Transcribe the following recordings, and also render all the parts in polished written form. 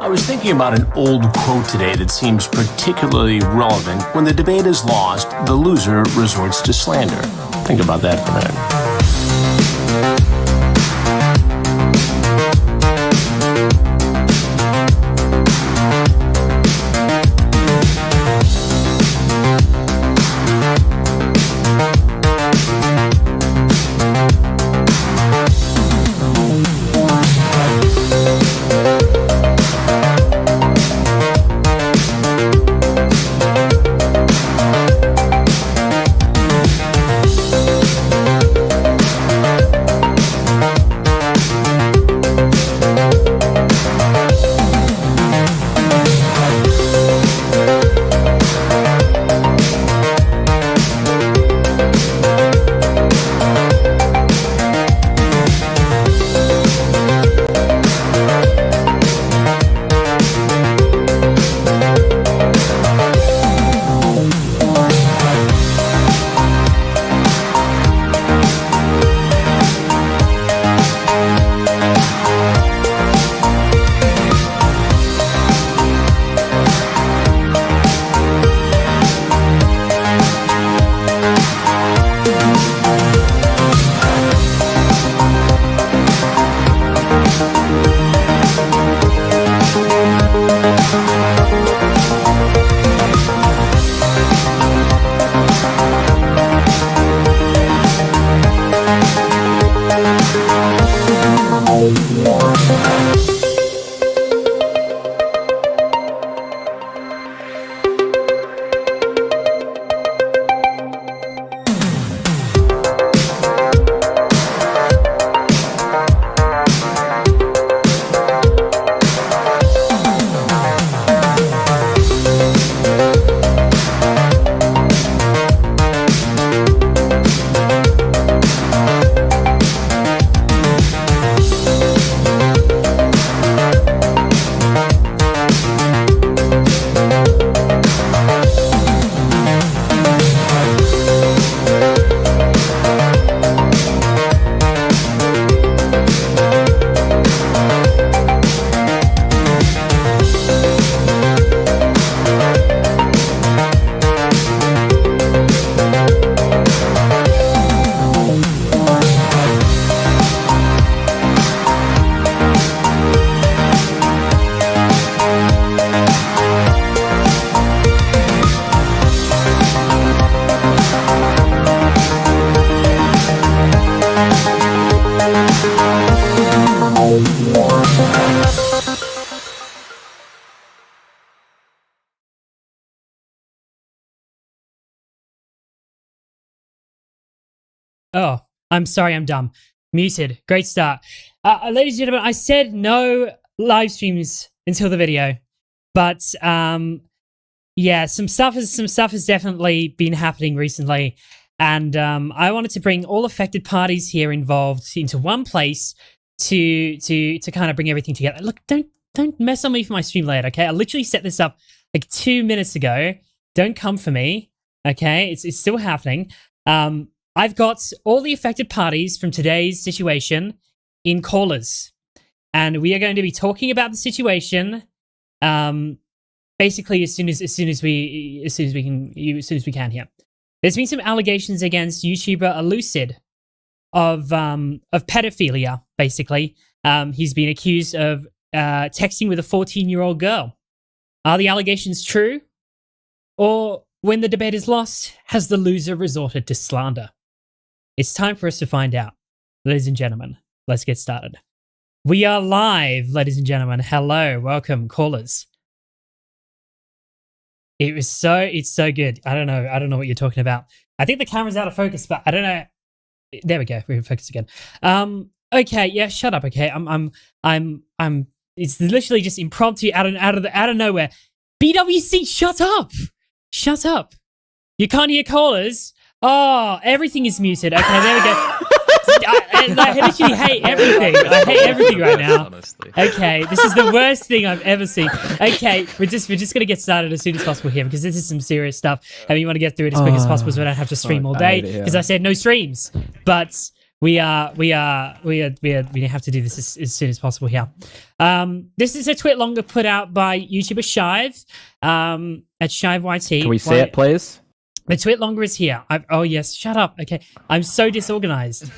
I was thinking about an old quote today that seems particularly relevant. When the debate is lost, the loser resorts to slander. Think about that for a minute. Oh, I'm sorry, I'm dumb. Muted. Great start. Ladies and gentlemen, I said no live streams until the video, but yeah, some stuff has definitely been happening recently, and I wanted to bring all affected parties here involved into one place to kind of bring everything together. Look, don't mess on me for my stream layout, okay? I literally set this up like 2 minutes ago. Don't come for me, okay? It's still happening. I've got all the affected parties from today's situation in callers, and we are going to be talking about the situation. Basically, as soon as we can here. There's been some allegations against YouTuber Allucid of pedophilia. Basically, he's been accused of texting with a 14-year-old girl. Are the allegations true, or when the debate is lost, has the loser resorted to slander? It's time for us to find out. Ladies and gentlemen, let's get started. We are live, ladies and gentlemen. Hello, welcome, callers. It's so good. I don't know what you're talking about. I think the camera's out of focus, but I don't know. There we go. We're in focus again. Okay, yeah, shut up. Okay, I'm. It's literally just impromptu out of nowhere. BWC, shut up! Shut up! You can't hear callers. Oh, everything is muted. Okay, there we go. I literally hate everything. I hate everything right now. Honestly. Okay, this is the worst thing I've ever seen. Okay, we're just gonna get started as soon as possible here because this is some serious stuff. And we want to get through it as quick as possible so we don't have to stream all day because I said no streams. But We have to do this as soon as possible here. This is a tweet longer put out by YouTuber Shive, at ShiveYT. Can we say it, please? The tweet longer is here. Oh yes, shut up. Okay, I'm so disorganized.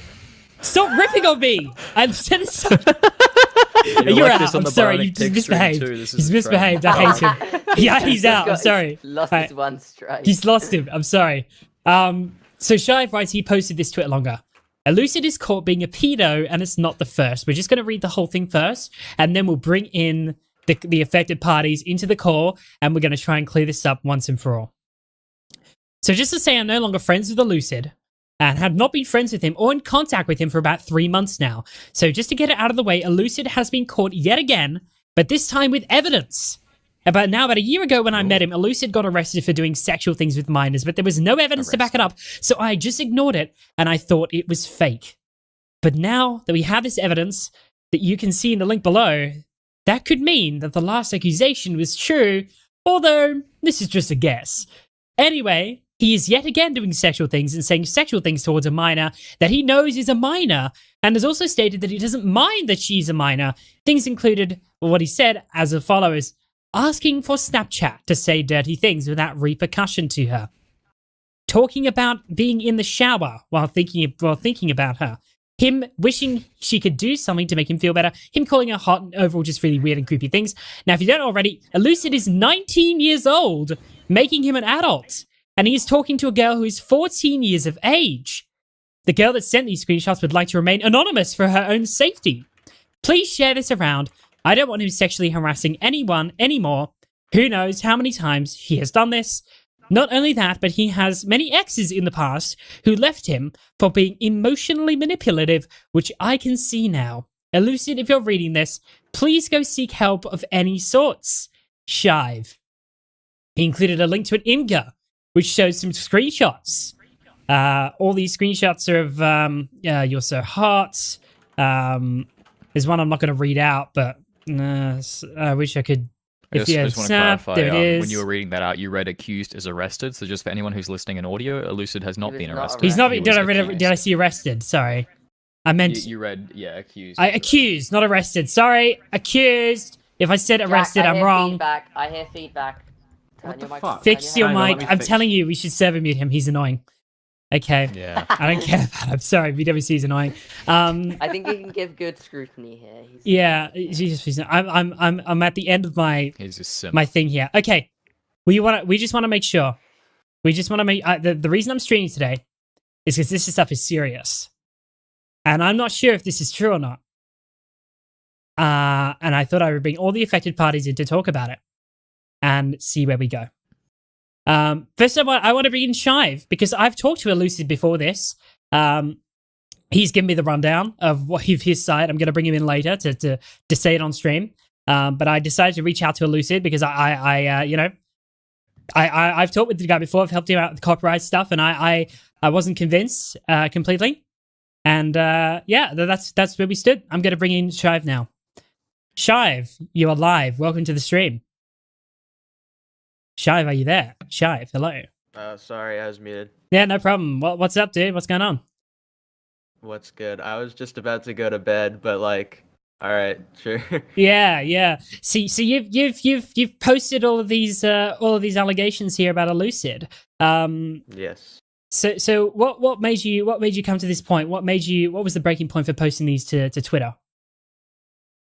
Stop ripping on me. I'm so. You're out. I'm sorry. You just misbehaved. He's misbehaved. I hate him. Yeah, he's out. I'm sorry. Lost his one strike. He's lost him. I'm sorry. So Shive writes, he posted this tweet longer. Allucid is caught being a pedo, and it's not the first. We're just going to read the whole thing first, and then we'll bring in the affected parties into the call, and we're going to try and clear this up once and for all. So just to say, I'm no longer friends with Allucid, and have not been friends with him or in contact with him for about 3 months now. So just to get it out of the way, Allucid has been caught yet again, but this time with evidence. About a year ago when I met him, Allucid got arrested for doing sexual things with minors, but there was no evidence to back it up, so I just ignored it, and I thought it was fake. But now that we have this evidence that you can see in the link below, that could mean that the last accusation was true, although this is just a guess. Anyway, he is yet again doing sexual things and saying sexual things towards a minor that he knows is a minor, and has also stated that he doesn't mind that she's a minor. Things included what he said as follows: asking for Snapchat to say dirty things without repercussion to her. Talking about being in the shower while thinking about her. Him wishing she could do something to make him feel better. Him calling her hot and overall just really weird and creepy things. Now, if you don't already, Allucid is 19 years old, making him an adult. And he is talking to a girl who is 14 years of age. The girl that sent these screenshots would like to remain anonymous for her own safety. Please share this around. I don't want him sexually harassing anyone anymore. Who knows how many times he has done this. Not only that, but he has many exes in the past who left him for being emotionally manipulative, which I can see now. Allucid, if you're reading this, please go seek help of any sorts. Shive. He included a link to an Imgur, which shows some screenshots. All these screenshots are of You're So Hot. There's one I'm not going to read out, but I wish I could. I just want to clarify, there it is. when you were reading that out, you read accused is arrested. So just for anyone who's listening in audio, Allucid has not been arrested. He's not. Did I see arrested? Sorry, I meant you read accused. Accused, not arrested. Sorry, accused. If I said arrested, Jack, I'm wrong. Feedback. I hear feedback. What the fuck? Fix your mic. I'm telling you, we should server mute him. He's annoying. Okay. Yeah. I don't care about. I'm sorry. VWC is annoying. I think he can give good scrutiny here. I'm at the end of my thing here. Okay. We just want to make sure. We just want to make the reason I'm streaming today is because this stuff is serious, and I'm not sure if this is true or not. And I thought I would bring all the affected parties in to talk about it and see where we go. First of all, I want to bring in Shive because I've talked to Allucid before this. He's given me the rundown of his side. I'm going to bring him in later to say it on stream. But I decided to reach out to Allucid because I've talked with the guy before. I've helped him out with copyright stuff, and I wasn't convinced completely. And that's where we stood. I'm going to bring in Shive now. Shive, you are live. Welcome to the stream. Shive, are you there? Shive, hello. Sorry, I was muted. Yeah, no problem. What's up, dude? What's going on? What's good? I was just about to go to bed, but like, all right, sure. Yeah. See, so you've posted all of these allegations here about Allucid. Yes. So what made you come to this point? What was the breaking point for posting these to Twitter?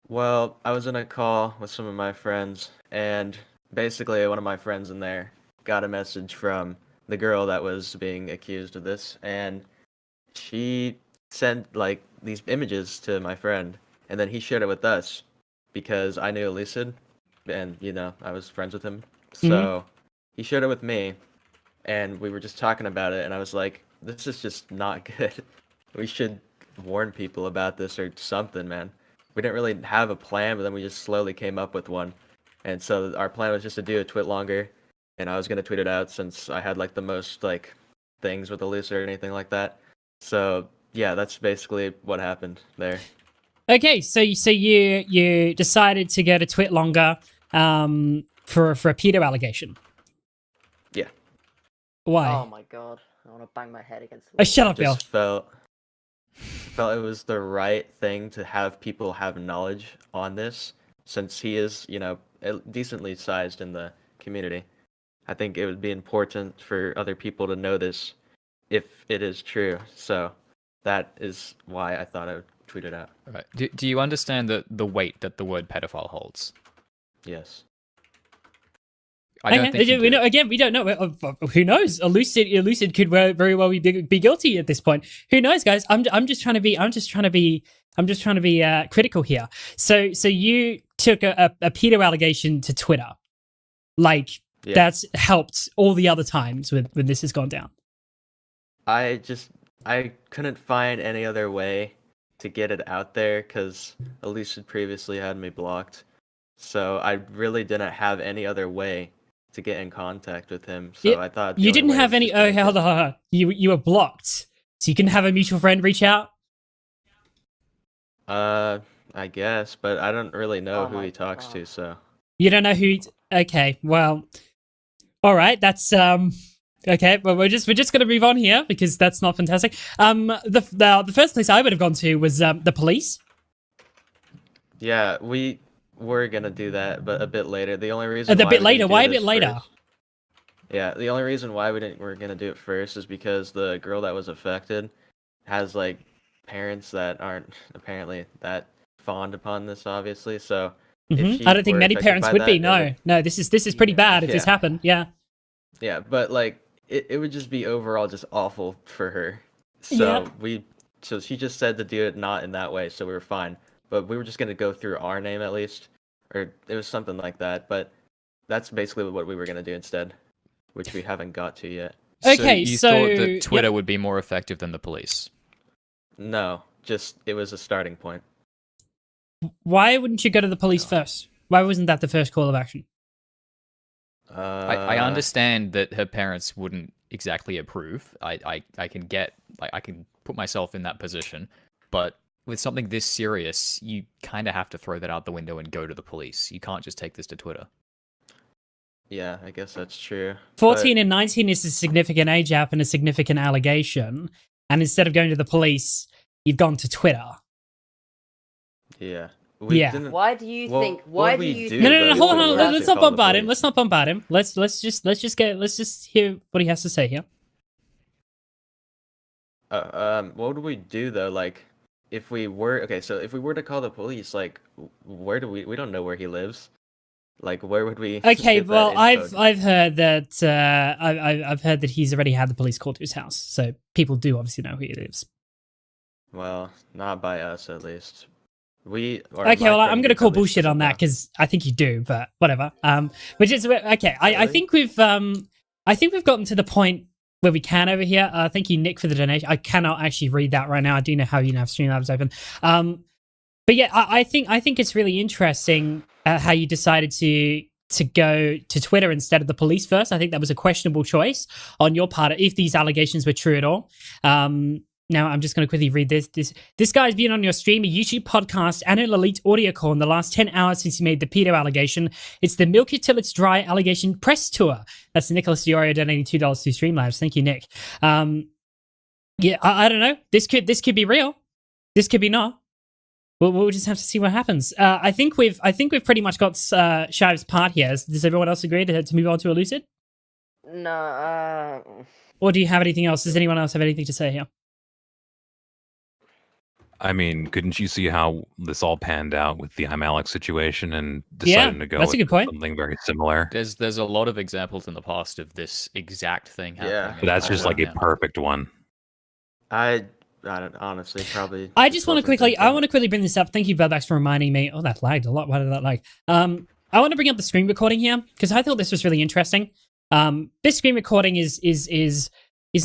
Well, I was in a call with some of my friends, and basically one of my friends in there got a message from the girl that was being accused of this, and she sent like these images to my friend, and then he shared it with us because I knew Allucid, and I was friends with him, so he shared it with me, and we were just talking about it, and I was like, this is just not good. We should warn people about this or something, man. We didn't really have a plan, but then we just slowly came up with one. And so our plan was just to do a tweet longer, and I was going to tweet it out since I had like the most like things with Allucid or anything like that. So yeah, that's basically what happened there. Okay, so you decided to go to tweet longer for a pedo allegation. Yeah. Why? Oh my god, I want to bang my head against the Oh, shut up, Bill. Just felt felt it was the right thing to have people have knowledge on this, since he is, decently sized in the community. I think it would be important for other people to know this if it is true. So that is why I thought I would tweet it out. Right. Do you understand the weight that the word pedophile holds? Yes. I don't think you do. Again, we don't know. Who knows? Allucid could very well be guilty at this point. Who knows, guys? I'm just trying to be critical here. So you took a pedo allegation to Twitter, that's helped all the other times when this has gone down. I couldn't find any other way to get it out there because Allucid previously had me blocked, so I really didn't have any other way to get in contact with him. So I thought you didn't have any. Oh, hold on. You were blocked, so you can have a mutual friend reach out. I guess, but I don't really know Oh who my he talks God. to. So You don't know who. Okay, well, all right. That's okay. Well, we're just gonna move on here because that's not fantastic. The first place I would have gone to was the police. yeah, we were gonna do that, but a bit later. The only reason A why bit we later. didn't do Why a this bit later? first- Yeah, the only reason why we're gonna do it first is because the girl that was affected has parents that aren't apparently that fond upon this, obviously. So if she I don't think were many affected parents by would that, be. it No, would- no. This is pretty bad if this Yeah. happened. Yeah. Yeah, but it would just be overall just awful for her. Yeah. So she just said to do it not in that way, so we were fine. But we were just gonna go through our name at least, or it was something like that. But that's basically what we were gonna do instead, which we haven't got to yet. Okay, you so- thought that Twitter yep. would be more effective than the police. No, just it was a starting point. Why wouldn't you go to the police first? Why wasn't that the first call of action? I understand that her parents wouldn't exactly approve. I can I can put myself in that position, but with something this serious, you kind of have to throw that out the window and go to the police. You can't just take this to Twitter. Yeah, I guess that's true. 14 and 19 is a significant age gap and a significant allegation. And instead of going to the police, you've gone to Twitter. Yeah. Yeah. Why do you Well, think? what Why would do we you? do, No, think no, no, though, hold if we on. were to Let's not call the bombard him. police? Let's not bombard him. Let's just hear what he has to say here. What would we do though? If we were so if we were to call the police, where do we don't know where he lives. Where would we? Okay, get that well, info? I've heard that I've heard that he's already had the police called to his house, so people do obviously know who he lives. Well, not by us at least. We. Or Okay, my well, I'm friend going to group call at least bullshit on doesn't that know. because I think you do, but whatever. Which is okay. I Really? think we've gotten to the point where we can over here. Thank you, Nick, for the donation. I cannot actually read that right now. I do know how you have Streamlabs open. But yeah, I think it's really interesting how you decided to go to Twitter instead of the police first. I think that was a questionable choice on your part if these allegations were true at all. Now, I'm just going to quickly read this. This guy's been on your stream, a YouTube podcast, and an elite audio call in the last 10 hours since he made the pedo allegation. It's the Milk It Till It's Dry allegation press tour. That's Nicholas Diorio donating $2 to Streamlabs. Thank you, Nick. Yeah, I don't know. This could be real. This could be not. We'll just have to see what happens. I think we've pretty much got Shive's part here. Does everyone else agree to move on to Allucid? No. Or do you have anything else? Does anyone else have anything to say here? I mean, couldn't you see how this all panned out with the I'm Alex situation and deciding to go that's a with good point. something very similar? There's a lot of examples in the past of this exact thing happening. Yeah. But that's just like a Yeah. perfect one. I don't honestly probably. I just want to wasn't quickly. I thinking. want to quickly bring this up. Thank you, Velvax, for reminding me. Oh, that lagged a lot. Why did that lag? I want to bring up the screen recording here because I thought this was really interesting. This screen recording is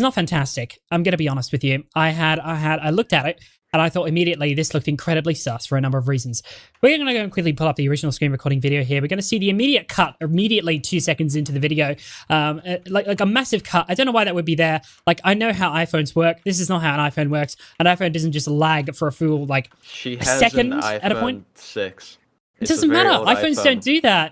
not fantastic. I'm gonna be honest with you. I looked at it and I thought immediately this looked incredibly sus for a number of reasons. We're gonna go and quickly pull up the original screen recording video here. We're gonna see the immediate cut immediately 2 seconds into the video, like a massive cut. I don't know why that would be there. Like I know how iPhones work. This is not how an iPhone works. An iPhone doesn't just lag for a full She a has second an at a point? iPhone 6, It It's a doesn't very matter. old iPhones iPhone. don't do that.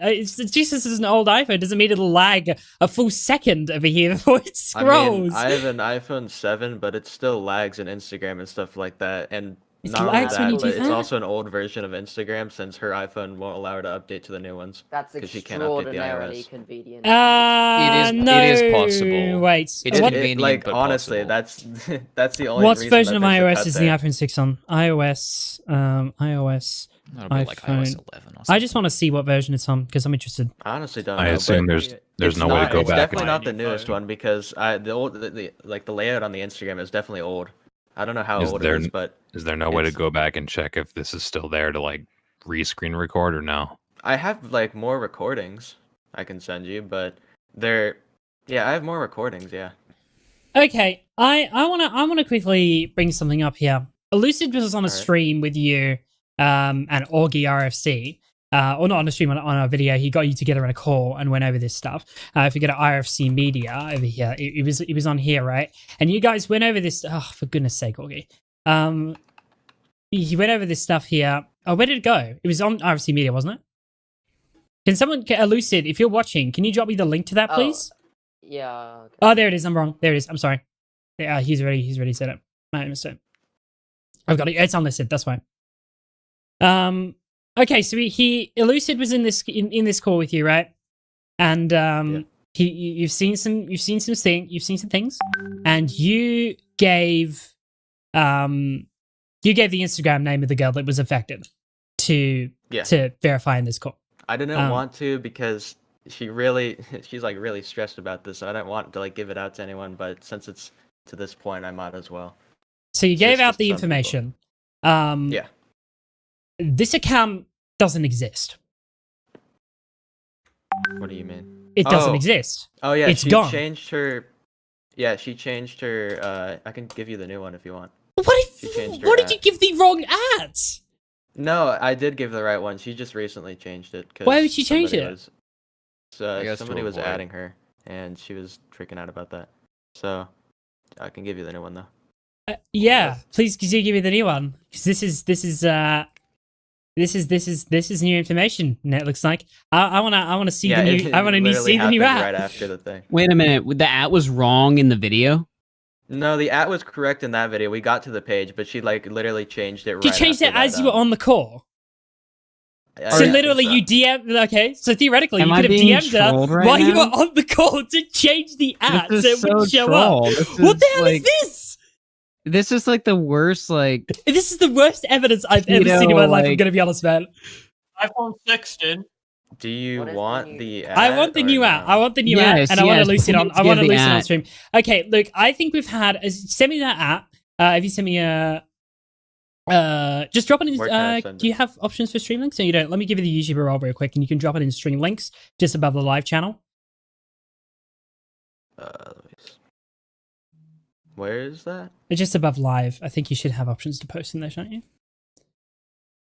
Jesus is an old iPhone. Doesn't mean it'll lag a full second over here before it I mean, scrolls. I have an iPhone 7, but it still lags in Instagram and stuff like that. And It not only lags when you that, do but it's that? also an old version of Instagram since her iPhone won't allow her to update to the new ones. That's 'Cause she can't update the extraordinarily iOS. convenient. No. it is possible. Wait. It's what, convenient, like but honestly, possible. that's the only what reason version that of there's a iOS cut is there. the iPhone 6 on? iOS. That'll be like iOS iPhone. 11 or I just something. want to see what version it's on because I'm interested. I honestly don't I know. assume but there's it's no way to not- go it's back. definitely and- not the newest one because the layout on the Instagram is definitely old. I don't know how Is old there- it is, but Is there no way to It's- go back and check if this is still there to like re-screen record or no? I have like more recordings I can send you, but I have more recordings, yeah. Okay, I wanna quickly bring something up here. Allucid was on a Alright. stream with you, and Augie RFC. Or not on a stream, on a video. He got you together in a call and went over this stuff. If you go to IRFC Media over here, it was on here, right? And you guys went over this. Oh, for goodness sake, Augie. He went over this stuff here. Oh, where did it go? It was on IRFC Media, wasn't it? Can someone get Allucid? If you're watching, can you drop me the link to that, please? Yeah. Okay. Oh, there it is. I'm wrong. There it is. I'm sorry. Yeah, he's already said it. My mistake. I've got it. It's unlisted. That's fine. Okay, so he Allucid was in this call with you, right? And you've seen some things, and you gave the Instagram name of the girl that was affected to verify in this call. I didn't want to because she's like really stressed about this. So I didn't want to like give it out to anyone, but since it's to this point, I might as well. So you gave Just out to the some information. Yeah. This account doesn't exist. What do you mean? It doesn't Oh. exist. Oh yeah, It's she gone. changed her. Yeah, she changed her. I can give you the new one if you want. She changed her What did you ad. give the wrong ads? No, I did give the right one. She just recently changed it. 'Cause Why would she change somebody it? Was, I guess to somebody was avoid- adding her, and she was freaking out about that. So I can give you the new one though. Yeah, please could you give me the new one? Because this is new information. It looks like I wanna see the new. it I wanna literally see the new happened app. right after the thing. Wait a minute. The ad was wrong in the video? No, the at was correct in that video. We got to the page, but she like literally changed it. You right changed it after as that, you were on the call. I So think literally, so. you DM'd. Okay, so theoretically, Am you I could have being DM'd her trolled right while you were now? on the call to change the ad so This it is wouldn't so show troll. up. This What the is hell like- is this? This is like the worst, like, This is the worst evidence I've ever seen in my life. I'm like- gonna be honest, man. iPhone 6, dude. Do you What is the want new- the ad? I want the or new no? app. I want the new Yes, app, and I want yes, to Lucid on. please I want to give the Lucid on app. stream. Okay, look, I think we've had. Send me that app. If you send me a. Just drop it in. Where can I send Do you have options for stream links? No, you don't. Let me give you the YouTuber role real quick, and you can drop it in stream links just above the live channel. Let me see. Where is that? Just above live. I think you should have options to post in there, don't you?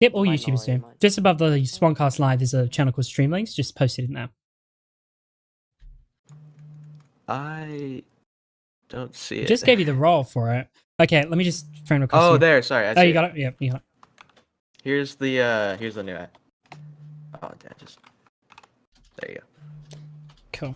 Yep, all Might YouTubers not, you do. might. Just above the Swancast Live, there's a channel called Stream Links. Just post it in there. I don't see it. Just gave you the role for it. Okay, let me just phone request. Oh, you. there. Sorry. I Oh, see you got it. Yeah, you got it. Here's the new app. Oh, damn, just there you go. Cool.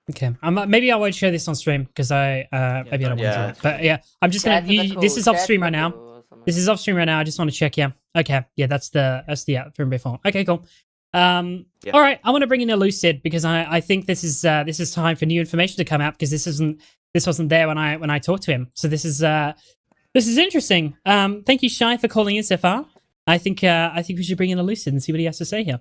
Okay. Maybe I won't share this on stream because maybe I don't want Yeah. to. But yeah, I'm just Share gonna. to the This cool, is off share stream to right the now. cool or something. This is off stream right now. I just want to check. Yeah. Okay. Yeah, that's the app from before. Okay, cool. Yeah. All right. I want to bring in Allucid because I think this is time for new information to come out because this wasn't there when I talked to him. So this is interesting. Thank you, Shy, for calling in so far. I think we should bring in Allucid and see what he has to say here.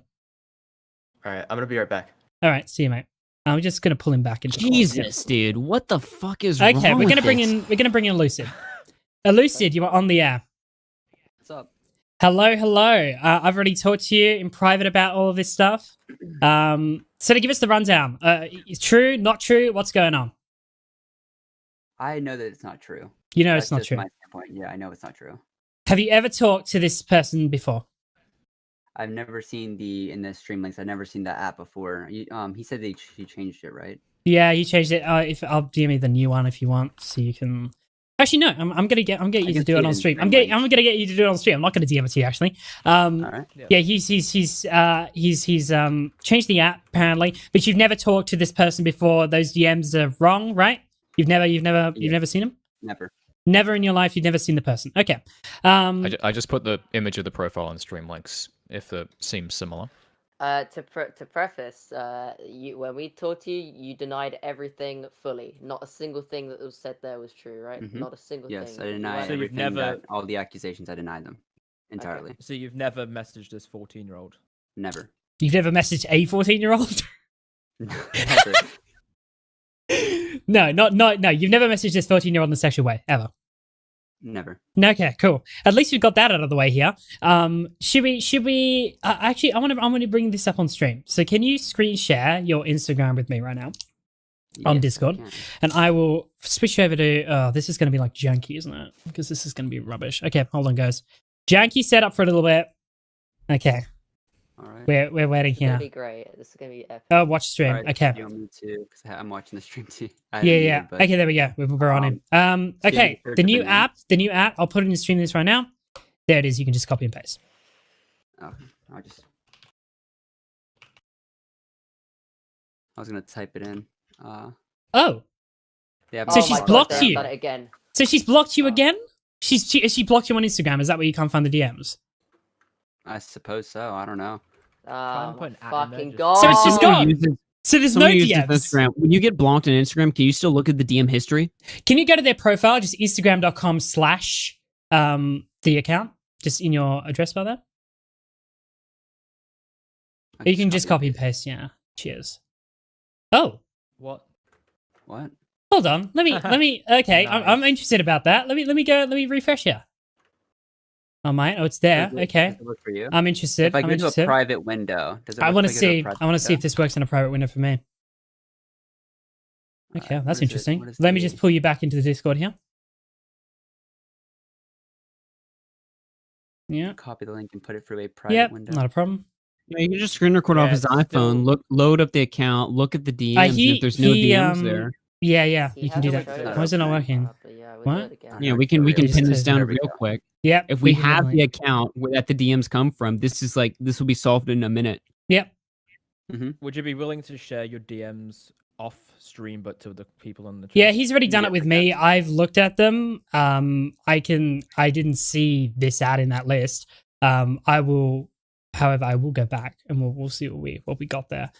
All right, I'm gonna be right back. All right. See you, mate. I'm just gonna pull him back into the call. Jesus, dude. What the fuck is wrong Okay, we're with gonna bring this? in Allucid. Allucid, you are on the air. What's up? Hello. I've already talked to you in private about all of this stuff. So to give us the rundown, it's true, not true, what's going on? I know that it's not true. You know That's it's not just true. My standpoint. Yeah, I know it's not true. Have you ever talked to this person before? I've never seen in the stream links. I've never seen that app before. He said he changed it, right? Yeah, you changed it. If I'll DM you the new one if you want, so you can Actually, no. I'm gonna get you to can do see it it on in stream. Streamlabs. I'm gonna get you to do it on stream. I'm not gonna DM it to you actually. All right. Yeah, he's changed the app apparently, but you've never talked to this person before. Those DMs are wrong, right? You've never seen him. Never. Never in your life, you've never seen the person. Okay. I just put the image of the profile on Streamlinks if it seems similar. To preface, when we talked to you, you denied everything fully. Not a single thing that was said there was true, right? Mhm. Not a single Yes, thing. I You deny weren't- So you've everything. never- All the accusations, I denied them entirely. So you've never messaged this 14-year-old? Never. You've never messaged a 14-year-old? Never. No. You've never messaged this 14-year-old in a sexual way ever. Never. Okay, cool. At least we've got that out of the way here. Should we? Actually, I want to bring this up on stream. So, can you screen share your Instagram with me right now on Yes, I Discord? can. And I will switch over to. Oh, this is going to be like janky, isn't it? Because this is going to be rubbish. Okay, hold on, guys. Janky set up for a little bit. Okay, All right. we're waiting It's gonna here. be great. This is gonna be epic. Oh, watch stream. All right, Okay. You want me to? Because I'm watching the stream too. Yeah. Okay, there we go. We're on him. Okay, search the for new the app. I'll put it in stream this right now. There it is. You can just copy and paste. I was gonna type it in. Oh, Yeah, So Oh she's my God, blocked they have you. done it again. so she's blocked you Oh. again? She blocked you on Instagram? Is that where you can't find the DMs? I suppose so. I don't know. Oh put my an ad in there, fucking just- God. So it's just Someone gone. uses- So there's someone no uses DMs. Instagram. When you get blocked on Instagram, can you still look at the DM history? Can you go to their profile, just instagram.com/ the account, just in your address bar there? I You can just copy it. and paste. Yeah. Cheers. Oh, What? What? hold on. Let me. Okay, I'm Nice. interested about that. Let me refresh here. Oh mate, oh it's there. Does it- Okay, does it work for you? I'm interested. If I I'm go to a interested. private window, does it? I work want to if go to a see. private I want to see if window? this works in a private window for me. Okay, Alright, that's what is it? interesting. What is Let me the- just pull you back into the Discord here. Yeah. Copy the link and put it through a private Yep. window. Not a problem. Yeah, you can just screen record off Yeah, his it's iPhone, still- load up the account, look at the DMs, and if there's no DMs there. Yeah. He You can do hasn't that. showed Why is it not us, working? but yeah, we'll What? do it again. Yeah, we can Just pin this to- down there we real go. quick. Yep. If we have definitely- the account that the DMs come from, this will be solved in a minute. Yep. Would you be willing to share your DMs off stream, but to the people on the chat? Yeah, he's already done Yeah, it with me. I've looked at them. I didn't see this ad in that list. However, I will go back and we'll see what we got there.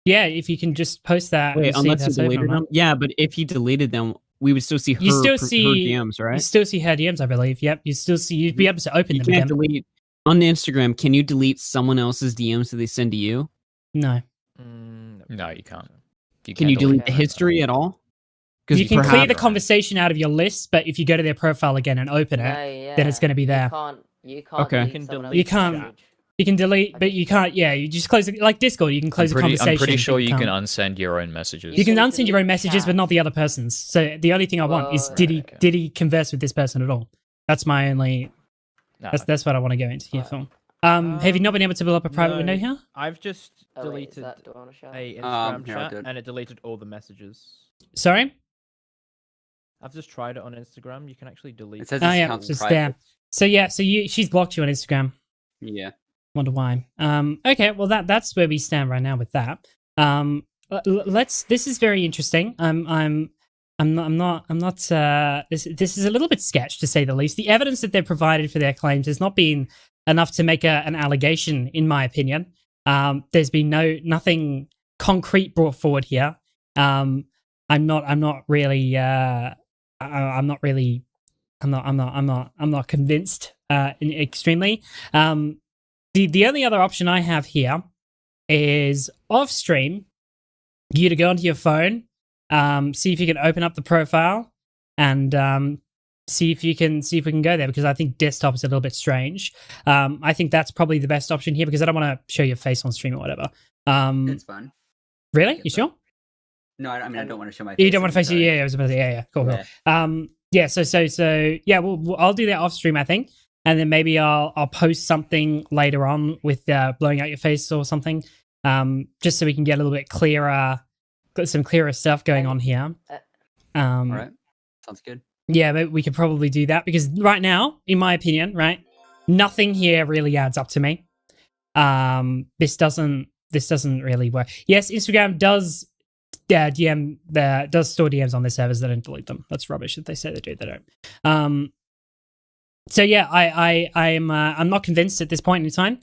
Yeah, if you can just post that. Wait, and see if unless he that's open or deleted not. them? Yeah, but if he deleted them, we would still see her, You still her see- DMs, You right? still see her DMs, I believe. Yep, you'd be able to open You them can't again. delete on Instagram. Can you delete someone else's DMs that they send to you? No, No, you can't. Can you delete the that. history at all? 'Cause you can clear the perhaps- conversation out of your list, but if you go to their profile again and open it, then it's going to be there. You can't Okay. delete You can someone delete You can't- else's message. You can delete, but you can't. Yeah, you just close it like Discord. You can close the conversation. I'm pretty sure but you can can't- unsend your own messages. You can can unsend your own delete messages, but chat. not the other person's. So the only thing I want is Well, did he right, okay. did he converse with this person at all? That's my only. Nah, That's what I want to go into here, Right. Phil. Have you not been able to build up a private no. window here? I've just Oh, wait, is deleted that, do I want to show? a Instagram here, I'll chat, do it. and it deleted all the messages. Sorry. I've just tried it on Instagram. You can actually delete. It says Oh this yeah, account's it's private. there. So yeah, she's blocked you on Instagram. Yeah. Wonder why. Okay, well that's where we stand right now with that. Let's. This is very interesting. I'm not. This is a little bit sketch to say the least. The evidence that they've provided for their claims has not been enough to make an allegation, in my opinion. There's been nothing concrete brought forward here. I'm not really convinced extremely. The only other option I have here is off stream, you to go onto your phone, see if you can open up the profile and see if we can go there, because I think desktop is a little bit strange. I think that's probably the best option here because I don't want to show your face on stream or whatever. It's fun. Really? get You that. sure? No, I mean I don't want to show my face. You don't want to I'm face it? sorry. Yeah, I was about to say, yeah, cool. Yeah. Yeah, so yeah, I'll do that off stream, I think, and then maybe I'll post something later on with blowing out your face or something, just so we can get a little bit clearer, got some clearer stuff going on here. All right. Sounds good. Yeah, but we could probably do that because right now, in my opinion, right, nothing here really adds up to me. This doesn't really work. Yes, Instagram does does store DMs on their servers. They don't delete them. That's rubbish. If they say they do, they don't. So yeah, I'm not convinced at this point in time.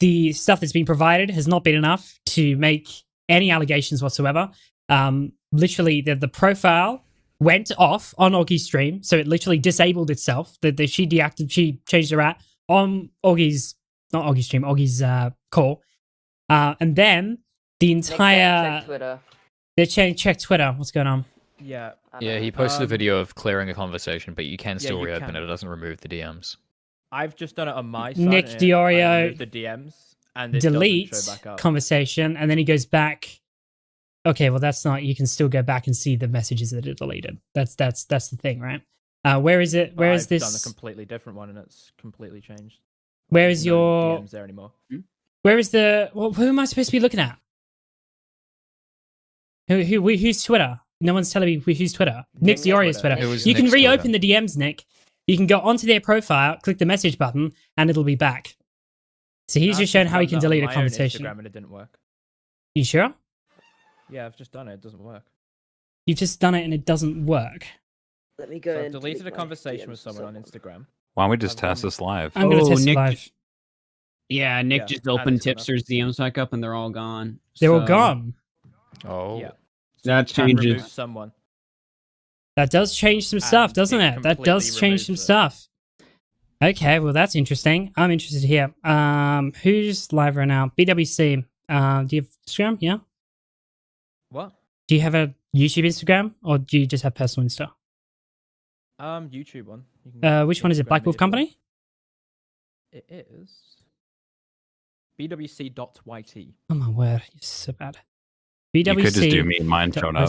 The stuff that's been provided has not been enough to make any allegations whatsoever. Literally, the profile went off on Augie's stream, so it literally disabled itself. She changed her at on Augie's stream, Augie's call, and then the entire Check Twitter. they check Twitter. What's going on? Yeah. Yeah, he posted a video of clearing a conversation, but you can still you reopen can. it. It doesn't remove the DMs. I've just done it on my side. Nick and Diorio I removed the DMs and it doesn't Delete show back up. conversation, and then he goes back. Okay, well that's not. You can still go back and see the messages that are deleted. That's the thing, right? Where is it? Where is I've this? done a completely different one and it's completely changed. Where is No your? DMs there anymore? Where is the? Well, who am I supposed to be looking at? Who's Twitter? No one's telling me who's Twitter. Nick Diorio's Twitter. It was You can Nick's reopen Twitter. the DMs, Nick. You can go onto their profile, click the message button, and it'll be back. So he's I've just shown how he done can that on delete a my own conversation. Instagram and it didn't work. You sure? Yeah, I've just done it. It doesn't work. You've just done it and it doesn't work. Let me go. So I've and deleted a delete my conversation with DMs someone on somewhere. Instagram. Why don't we just I've test done- this live? I'm gonna Oh, test it Nick live. Yeah, Nick Yeah, just and opened it's gonna- Tipster's DMs back up and they're all gone. They're all So, gone. Oh. Yeah. That You can remove changes. someone. That does change some stuff, And doesn't it it? That does completely change some removes it. stuff. Okay, well that's interesting. I'm interested here. Who's live right now? BWC. Do you have Instagram? Yeah. What? Do you have a YouTube Instagram or do you just have personal Insta? YouTube one. You can Which one is it? Instagram Black me Wolf as well. Company? It is bwc.yt. Oh my word, you're so bad. You could just do BWC. me and mine showing up.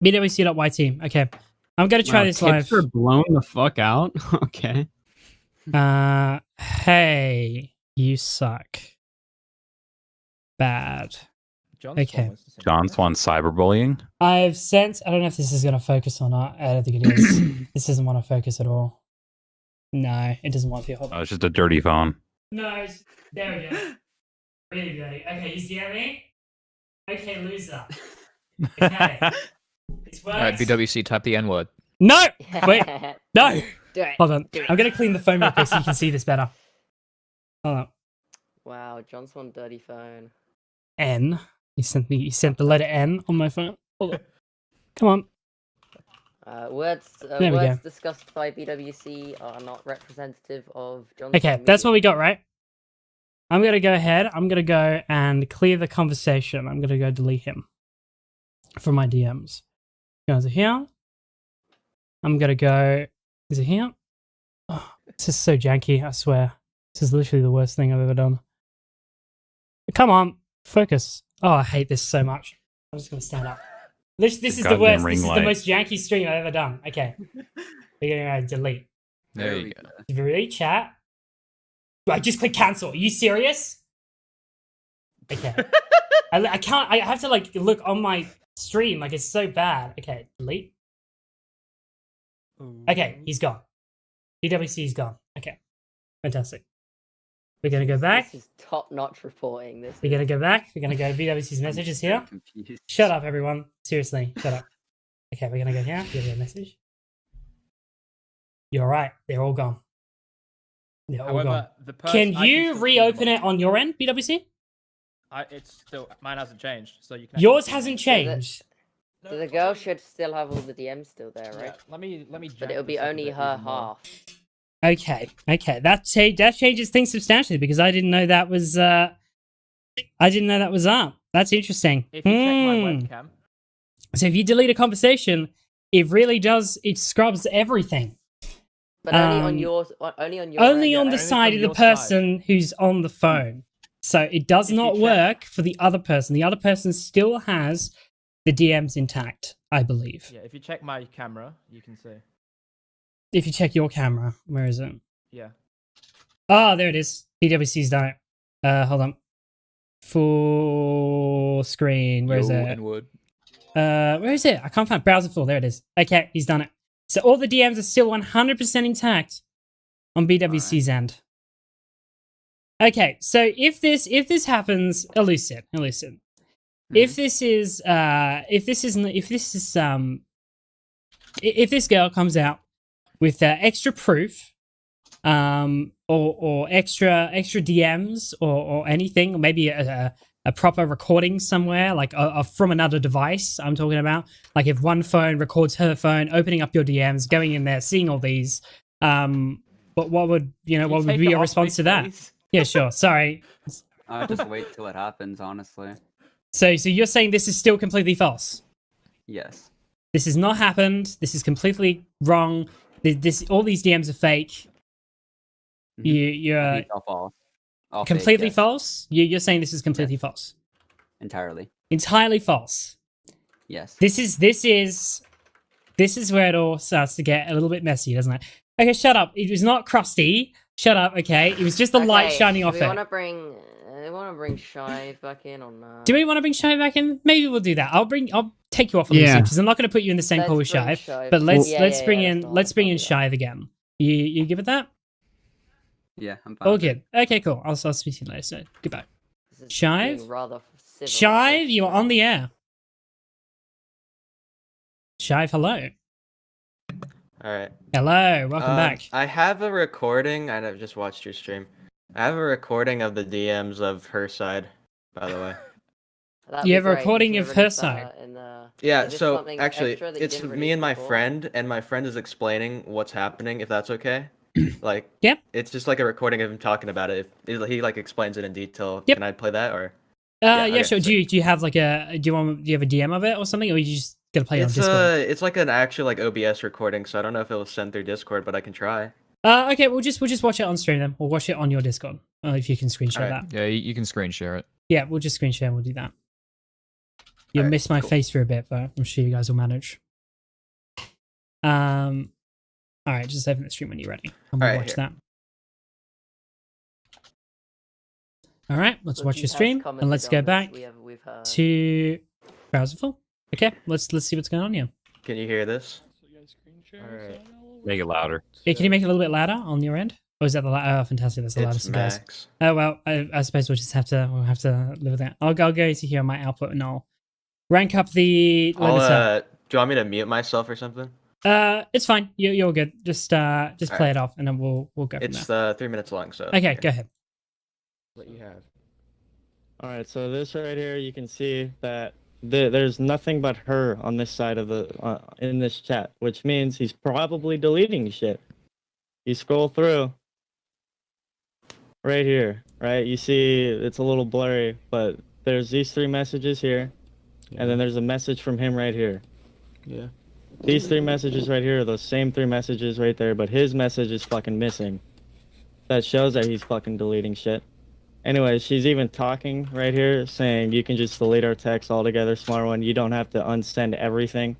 BWC.yt. Okay. I'm gonna try this live. Tipster blown the fuck out. Okay. Hey, you suck. Bad. John Okay. Swan wants to send John you Swan cyberbullying. I've sent. I don't know if this is going to focus or not. I don't think it is. This doesn't want to focus at all. No, it doesn't want to. Hold on. It's just a dirty phone. No, there we go. Really dirty. Okay, you see me? Okay, loser. Okay. It's All right, BWC, type the N word. No! Wait, no! Do it. Hold on. Do it. I'm going to clean the phone real quick so you can see this better. Hold on. Wow, John's on dirty phone. N. You sent the letter N on my phone. Hold on. Come on. Words There we words go. discussed by BWC are not representative of John's. Okay, that's what we got, right? I'm going to go ahead. I'm going to go and clear the conversation. I'm going to go delete him from my DMs. Go to here. I'm going to go... Is it here? Oh, this is so janky, I swear. This is literally the worst thing I've ever done. Come on, focus. Oh, I hate this so much. I'm just going to stand up. This is the goddamn worst. ring This is the light. most janky stream I've ever done. Okay. We're going to delete. There you go. Delete chat. I just click cancel. Are you serious? Okay. I can't. I have to like look on my stream. Like it's so bad. Okay, delete. Okay, he's gone. BWC is gone. Okay, fantastic. We're gonna go back. This is top-notch reporting. This. We're gonna go back. We're gonna go to BWC's messages here. Confused. Shut up, everyone. Seriously, shut up. Okay, we're gonna go here. Give me a message. You're right. They're all gone. They're all gone. However, the person Can you reopen it on your end, BWC? It's still mine hasn't changed, so you can. Yours actually- hasn't it- changed. So the girl should still have all the DMs still there, Yeah, right? let me. But jack it'll be this up a only bit her even more. half. Okay. That changes things substantially because I didn't know that was. I didn't know that was up. That's interesting. If you check my Hmm. webcam, So if you delete a conversation, it really does. It scrubs everything. But only Um, on yours. Only on your. Only end. on the only side from of the your side. person who's on the phone. So it does If you not check- work for the other person. The other person still has the DMs intact, I believe. yeah, if you check my camera, you can see. If you check your camera, where is it? Yeah. Oh, there it is. BWC's done it. Hold on. Full screen. Where is Yo, it? N word. Where is it? I can't find browser full. There it is. Okay, he's done it. So all the DMs are still 100% intact on BWC's end. Okay, so if this happens, Allucid. If this girl comes out with extra proof, or extra DMs or anything, or maybe a proper recording somewhere, like from another device. I'm talking about, like if one phone records her phone, opening up your DMs, going in there, seeing all these. What would what would be your response to that? Yeah, sure. Sorry. I'll just wait till it happens, honestly. So you're saying this is still completely false? Yes. This has not happened. This is completely wrong. All these DMs are fake. You're All completely fake, yes. false. You're saying this is completely false. Entirely false. Yes. This is where it all starts to get a little bit messy, doesn't it? Okay, shut up. It was not crusty. Shut up. Okay, it was just the light shining off it. Do we want to bring Shive back in or not? Do we want to bring Shive back in? Maybe we'll do that. I'll take you off, Allucid, because I'm not going to put you in the same call with Shive. But let's bring in Shive again. You give it that? Yeah, I'm fine. All good. Okay, cool. I'll speak to you later. So goodbye. Shive, civil. Shive, you are on the air. Shive, hello. All right. Hello, welcome back. I have a recording. I just watched your stream. I have a recording of the DMs of her side, by the way. You have a recording of her side? Yeah, so actually, it's me and my friend is explaining what's happening, if that's okay. Like, yep. It's just like a recording of him talking about it. If he like explains it in detail. Yep. Can I play that or? Yeah, sure. Do you have like do you have a DM of it or something, or you just gonna play it on Discord? It's like an actual like OBS recording, so I don't know if it was sent through Discord, but I can try. Okay, we'll just watch it on stream then. We'll watch it on your Discord. If you can screen share that. Yeah, you can screen share it. Yeah, we'll just screen share and we'll do that. You'll miss my face for a bit, but I'm sure you guys will manage. All right, just open the stream when you're ready. I'm gonna watch that. All right, let's watch your stream and let's go back to browser full. Okay, let's see what's going on here. Can you hear this? All right. Make it louder. Yeah, can you make it a little bit louder on your end? Or is that the oh, fantastic? That's the loudest it goes. Oh well, I suppose we'll have to live with that. I'll go to here on my output and I'll rank up the limiter. Do you want me to mute myself or something? It's fine. You're good. Just play it off and then we'll go from there. It's 3 minutes long, so. Okay, go ahead. What you have. All right, so this right here, you can see that there's nothing but her on this side of the in this chat, which means he's probably deleting shit. You scroll through right here, right? You see it's a little blurry, but there's these 3 messages here, and then there's a message from him right here. Yeah. These 3 messages right here are those same 3 messages right there, but his message is fucking missing. That shows that he's fucking deleting shit. Anyway, she's even talking right here, saying you can just delete our text altogether, smart one. You don't have to unsend everything.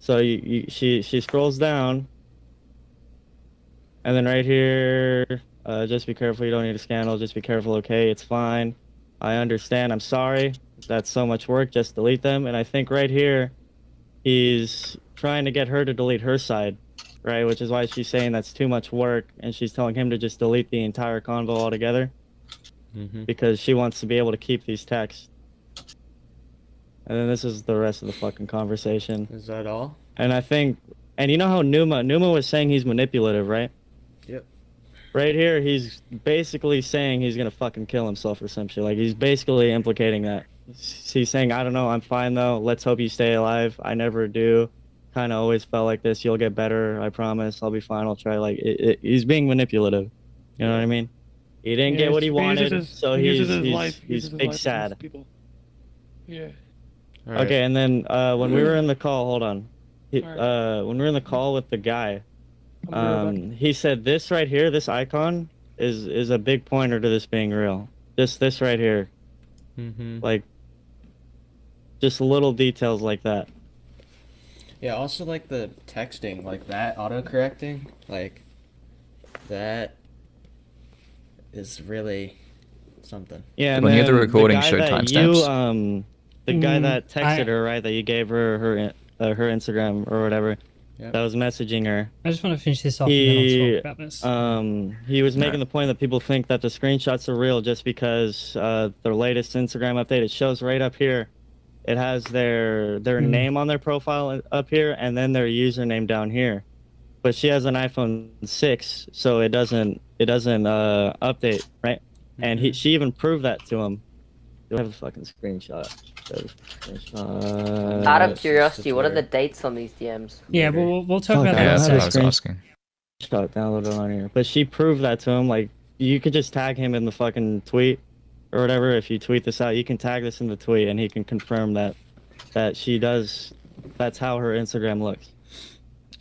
So she scrolls down, and then right here, just be careful. You don't need a scandal. Just be careful. Okay, it's fine. I understand. I'm sorry. That's so much work. Just delete them. And I think right here, he's trying to get her to delete her side, right? Which is why she's saying that's too much work, and she's telling him to just delete the entire convo altogether, because she wants to be able to keep these texts. And then this is the rest of the fucking conversation. Is that all? And I think, and you know how Numa was saying he's manipulative, right? Yep. Right here, he's basically saying he's gonna fucking kill himself or some shit. Like, he's basically implicating that. He's saying, I don't know, I'm fine though. Let's hope you stay alive. I never do. Kind of always felt like this. You'll get better. I promise. I'll be fine. I'll try. Like, he's being manipulative. You know what I mean? He didn't get what he wanted, so he's big sad. Yeah. Right. Okay, and then when we were in the call, hold on. When we were in the call with the guy, he said this right here, this icon, is a big pointer to this being real. This right here. Like, just little details like that. Yeah, also like the texting, like that autocorrecting, like that is really something. Yeah, and when you have the recording, guy show that timestamps. The guy that texted her, right, that you gave her Instagram or whatever, that was messaging her. I just want to finish this off and then I'll talk about this. He was making the point that people think that the screenshots are real just because their latest Instagram update, it shows right up here. It has their name on their profile up here and then their username down here. But she has an iPhone 6, so it doesn't update, right? And she even proved that to him. Do I have a fucking screenshot? Out of curiosity, what are the dates on these DMs? Yeah, we'll talk about that. Yeah, in a that's what I second. was asking. Shot downloaded on here, but she proved that to him. Like, you could just tag him in the fucking tweet or whatever. If you tweet this out, you can tag this in the tweet, and he can confirm that she does. That's how her Instagram looks.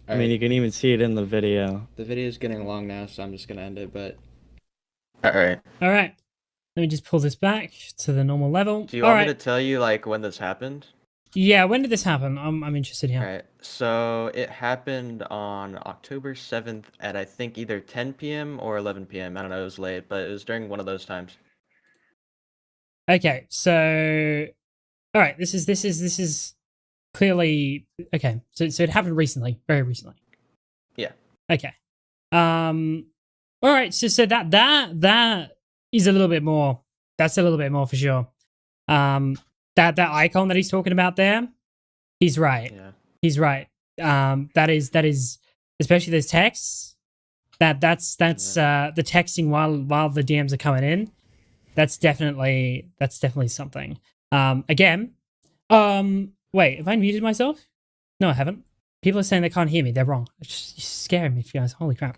I mean, you can even see it in the video. The video is getting long now, so I'm just gonna end it. But All right. All right. Let me just pull this back to the normal level. Do you want me to tell you like when this happened? Yeah, when did this happen? I'm interested here. All right. So it happened on October 7th at I think either 10 p.m. or 11 p.m. I don't know. It was late, but it was during one of those times. Okay, so all right, this is clearly okay. So it happened recently, very recently. Yeah. Okay. All right. So that is a little bit more. That's a little bit more for sure. That icon that he's talking about there, he's right. Yeah. He's right. That is especially those texts. That's the texting while the DMs are coming in. That's definitely something. Again, wait, have I muted myself? No, I haven't. People are saying they can't hear me. They're wrong. It's just scaring me, you guys. Holy crap.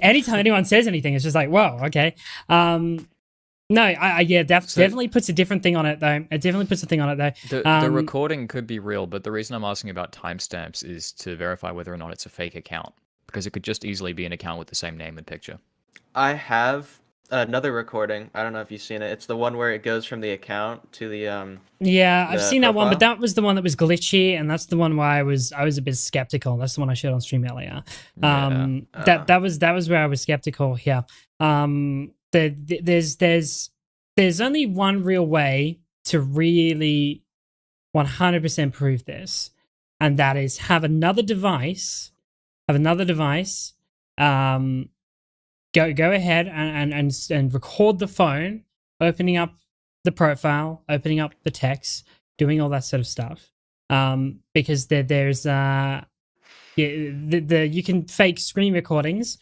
Anytime anyone says anything, it's just like, whoa, okay. No, definitely puts a different thing on it, though. It definitely puts a thing on it, though. The recording could be real, but the reason I'm asking about timestamps is to verify whether or not it's a fake account, because it could just easily be an account with the same name and picture. I have another recording. I don't know if you've seen it. It's the one where it goes from the account to the Yeah, I've seen that one, but profile. that was the one that was glitchy, and that's the one where I was a bit skeptical. That's the one I showed on stream earlier. That was where I was skeptical. Yeah. There's only one real way to really 100% prove this, and that is have another device. Go ahead and record the phone, opening up the profile, opening up the text, doing all that sort of stuff. Because there's you can fake screen recordings,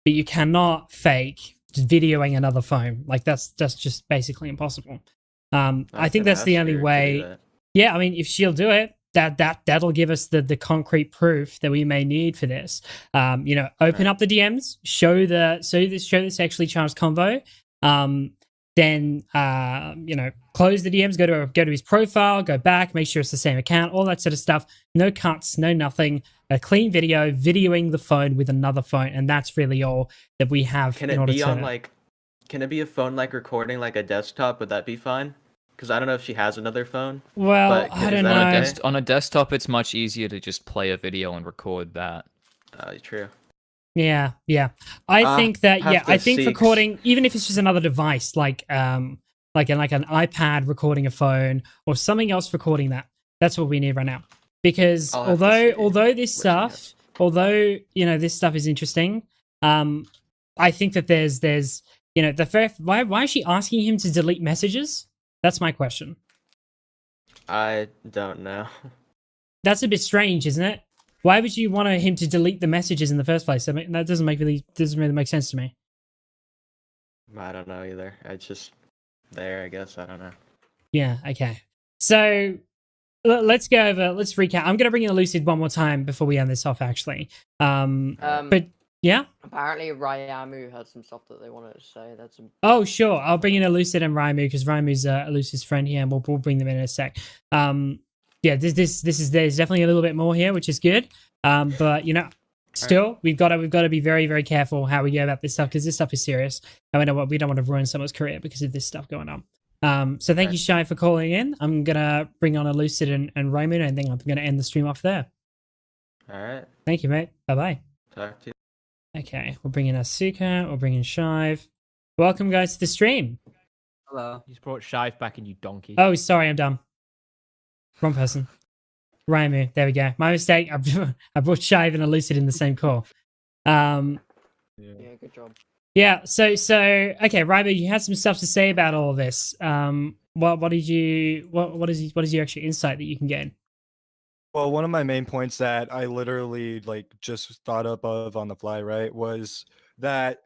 but you cannot fake just videoing another phone. Like that's just basically impossible. I think that's the only way. Yeah, I mean, if she'll do it, that'll give us the concrete proof that we may need for this. Open up the DMs, show this sexually charged convo. Then close the DMs, go to his profile, go back, make sure it's the same account, all that sort of stuff. No cuts, no nothing. A clean video, videoing the phone with another phone, and that's really all that we have. Can it be on Can it be a phone like recording like a desktop? Would that be fine? Because I don't know if she has another phone. Well, I don't know. On a desktop, it's much easier to just play a video and record that. True. Yeah. I think recording, even if it's just another device, like an iPad recording a phone or something else recording that's what we need right now. Because although this stuff is interesting, I think that there's why is she asking him to delete messages? That's my question. I don't know. That's a bit strange, isn't it? Why would you want him to delete the messages in the first place? I mean, that doesn't really make sense to me. I don't know either. It's just there, I guess. I don't know. Yeah, okay. So let's recap. I'm going to bring in Allucid one more time before we end this off, actually. But yeah? Apparently Ryamu had some stuff that they wanted to say. Oh, sure. I'll bring in Allucid and Ryamu because Ryamu's Allucid's friend here, and we'll bring them in a sec. There's definitely a little bit more here, which is good. But still, we've got to be very, very careful how we go about this stuff because this stuff is serious, and we don't want to ruin someone's career because of this stuff going on. So thank you, Shai, for calling in. I'm gonna bring on Allucid and Ryamu, and then I'm gonna end the stream off there. All right. Thank you, mate. Bye bye. Talk to you. Okay, we'll bring in Asuka. We'll bring in Shive. Welcome, guys, to the stream. Hello. You just brought Shive back in, you donkey. Oh, sorry, I'm dumb. Wrong person. Raimu. There we go. My mistake. I brought Shive and Allucid in the same call. Yeah, good job. Yeah. So okay, Raimu, you had some stuff to say about all of this. What is your actual insight that you can gain? Well, one of my main points that I literally just thought up of on the fly, right, was that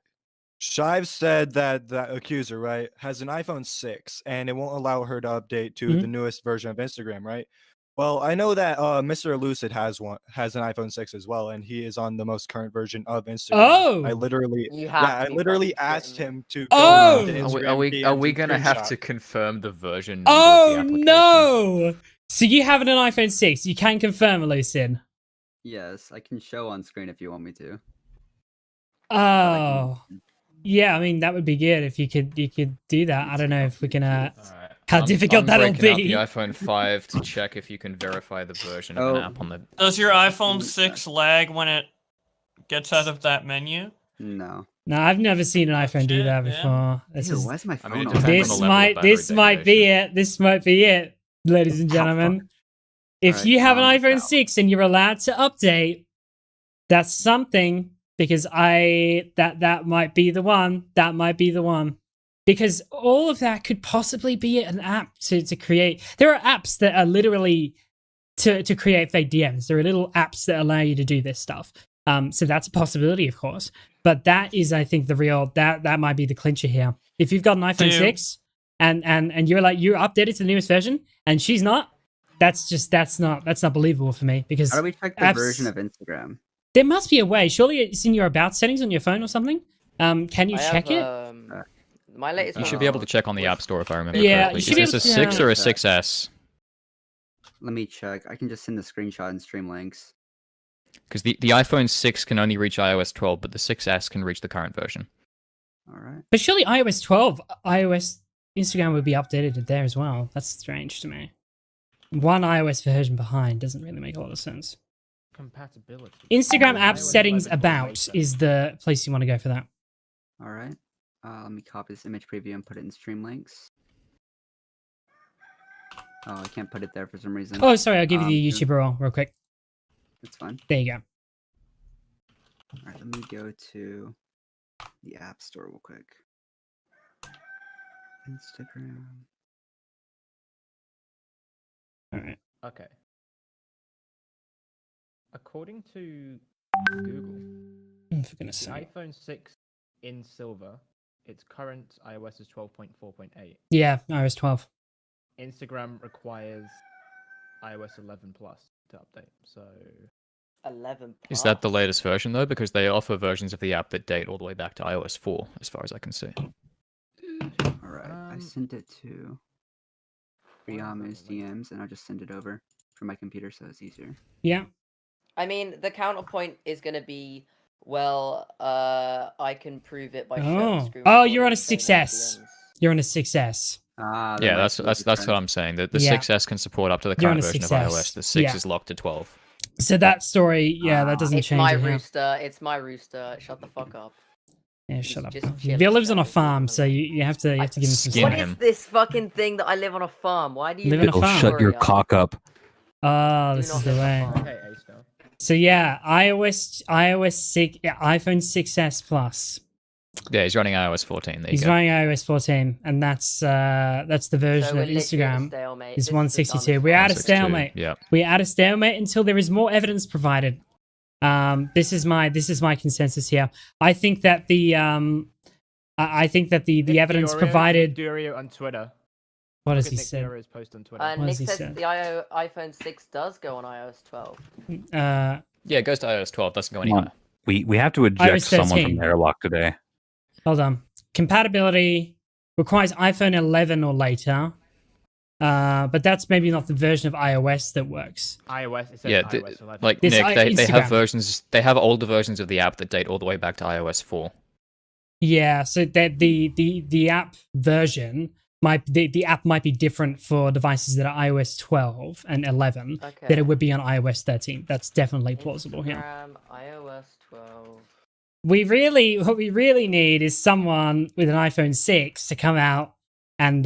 Shive said that the accuser, right, has an iPhone 6 and it won't allow her to update to the newest version of Instagram, right? Well, I know that Mr. Allucid has an iPhone 6 as well, and he is on the most current version of Instagram. Oh, I literally, I literally asked him to. Oh, are we gonna have to confirm the version? Oh no! So you have an iPhone 6. You can confirm, Allucid. Yes, I can show on screen if you want me to. Oh, yeah. I mean, that would be good if you could do that. I don't know if we can. How difficult that'll breaking out be. the iPhone 5 to check if you can verify the version of an app on the. Does your iPhone 6 lag when it gets out of that menu? No. No, I've never seen an iPhone do that before. Why is my phone on? This might be it. This might be it, ladies and gentlemen. If you have an iPhone 6 and you're allowed to update, that's something, because that might be the one. That might be the one. Because all of that could possibly be an app to create. There are apps that are literally to create fake DMs. There are little apps that allow you to do this stuff. So that's a possibility, of course. But that is, I think, the real that might be the clincher here. If you've got an iPhone 6 and you're updated to the newest version and she's not, that's not believable for me. Because how do we check the version of Instagram? There must be a way. Surely it's in your about settings on your phone or something. Can you check it? My latest. You should be able to check on the App Store if I remember Yeah, correctly. Is this a 6 or a 6S? Let me check. I can just send the screenshot and stream links. Because the iPhone 6 can only reach iOS 12, but the 6S can reach the current version. All right. But surely iOS 12, Instagram would be updated there as well. That's strange to me. One iOS version behind doesn't really make a lot of sense. Compatibility. Instagram app settings about is the place you want to go for that. All right. Let me copy this image preview and put it in stream links. Oh, I can't put it there for some reason. Oh, sorry. I'll give you the YouTube URL real quick. That's fine. There you go. All right, let me go to the App Store real quick. Instagram. All right. Okay. According to Google, For goodness the sake. iPhone 6 in silver, its current iOS is 12.4.8. Yeah, iOS 12. Instagram requires iOS 11 plus to update. So 11 plus? Is that the latest version, though? Because they offer versions of the app that date all the way back to iOS 4, as far as I can see. All right, I sent it to Riyamu's DMs, and I'll just send it over from my computer so it's easier. Yeah. I mean, the counterpoint is going to be, well, I can prove it by showing the screen. Oh, you're on a 6S. You're on a 6S. Yeah, that's what I'm saying. The 6S can support up to the current version of iOS. The 6 is locked to 12. So that story, that doesn't it's change. My it here. rooster. It's my rooster. Shut the fuck up. Yeah, shut up. just Bill lives on a farm, so you have to give him some What slack. is this fucking thing that I live on a farm? Why do you Live on a farm? Shut your cock up. Oh, this is the way. So yeah, iOS 6, iPhone 6s Plus. Yeah, he's running iOS 14. There you He's go. running iOS 14, and that's the version of Instagram. Is 162. We're at a stalemate. Yeah. We're at a stalemate until there is more evidence provided. This is my consensus here. I think that the evidence provided. Durio on Twitter. What has Look he at Nick said? Durio's post on Twitter. Nick says the iPhone 6 does go on iOS 12. Yeah, it goes to iOS 12. Doesn't go Come on. anywhere. We have to eject iOS someone 13. from Airlock today. Hold on. Compatibility requires iPhone 11 or later. But that's maybe not the version of iOS that works. iOS. It says Yeah, iOS 11. like This Nick, they have Instagram. versions. They have older versions of the app that date all the way back to iOS 4. Yeah, so that the app version the app might be different for devices that are iOS 12 and 11 than it would be on iOS 13. That's definitely plausible here. Instagram, iOS 12. What we really need is someone with an iPhone 6 to come out and